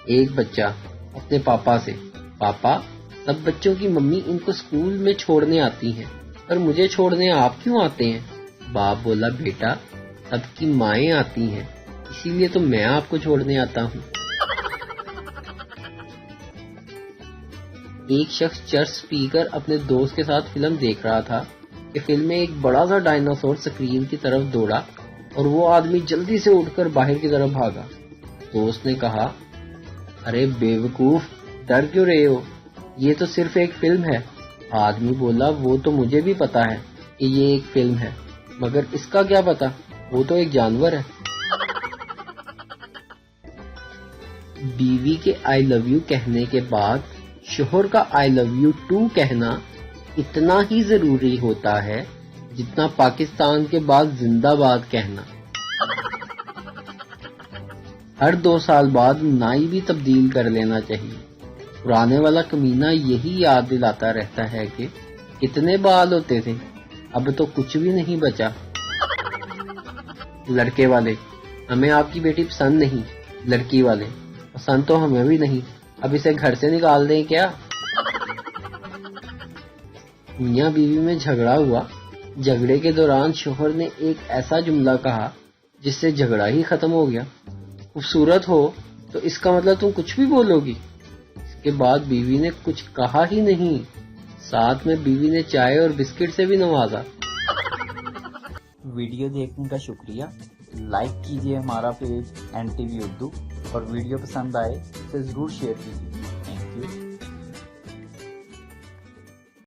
ایک بچہ اپنے پاپا سے، پاپا سب بچوں کی ممی ان کو اسکول میں چھوڑنے آتی ہیں، پر مجھے چھوڑنے آپ کیوں آتے ہیں؟ باپ بولا، بیٹا سب کی مائیں آتی ہیں، اسی لیے تو میں آپ کو چھوڑنے آتا ہوں۔ ایک شخص چرس پی کر اپنے دوست کے ساتھ فلم دیکھ رہا تھا کہ فلم میں ایک بڑا سا ڈائناسور اسکرین کی طرف دوڑا اور وہ آدمی جلدی سے اٹھ کر باہر کی طرف بھاگا۔ دوست نے کہا، ارے بیوقوف، ڈر کیوں رہے ہو؟ یہ تو صرف ایک فلم ہے۔ آدمی بولا، وہ تو مجھے بھی پتا ہے کہ یہ ایک فلم ہے، مگر اس کا کیا پتا، وہ تو ایک جانور ہے۔ بیوی کے آئی لو یو کہنے کے بعد شوہر کا آئی لو یو ٹو کہنا اتنا ہی ضروری ہوتا ہے جتنا پاکستان کے بعد زندہ باد کہنا۔ ہر 2 سال بعد نائی بھی تبدیل کر لینا چاہیے۔ پرانے والا کمینہ یہی یاد دلاتا رہتا ہے کہ کتنے بال ہوتے تھے، اب تو کچھ بھی نہیں بچا۔ لڑکے والے، ہمیں آپ کی بیٹی پسند نہیں۔ لڑکی والے، پسند تو ہمیں بھی نہیں، اب اسے گھر سے نکال دیں کیا؟ میاں بیوی میں جھگڑا ہوا۔ جھگڑے کے دوران شوہر نے ایک ایسا جملہ کہا جس سے جھگڑا ہی ختم ہو گیا، خوبصورت ہو تو اس کا مطلب تم کچھ بھی بولو گی۔ اس کے بعد بیوی نے کچھ کہا ہی نہیں، ساتھ میں بیوی نے چائے اور بسکٹ سے بھی نوازا۔ ویڈیو دیکھنے کا شکریہ۔ لائک کیجیے ہمارا پیج NTV اردو، اور ویڈیو پسند آئے تو ضرور شیئر کیجیے۔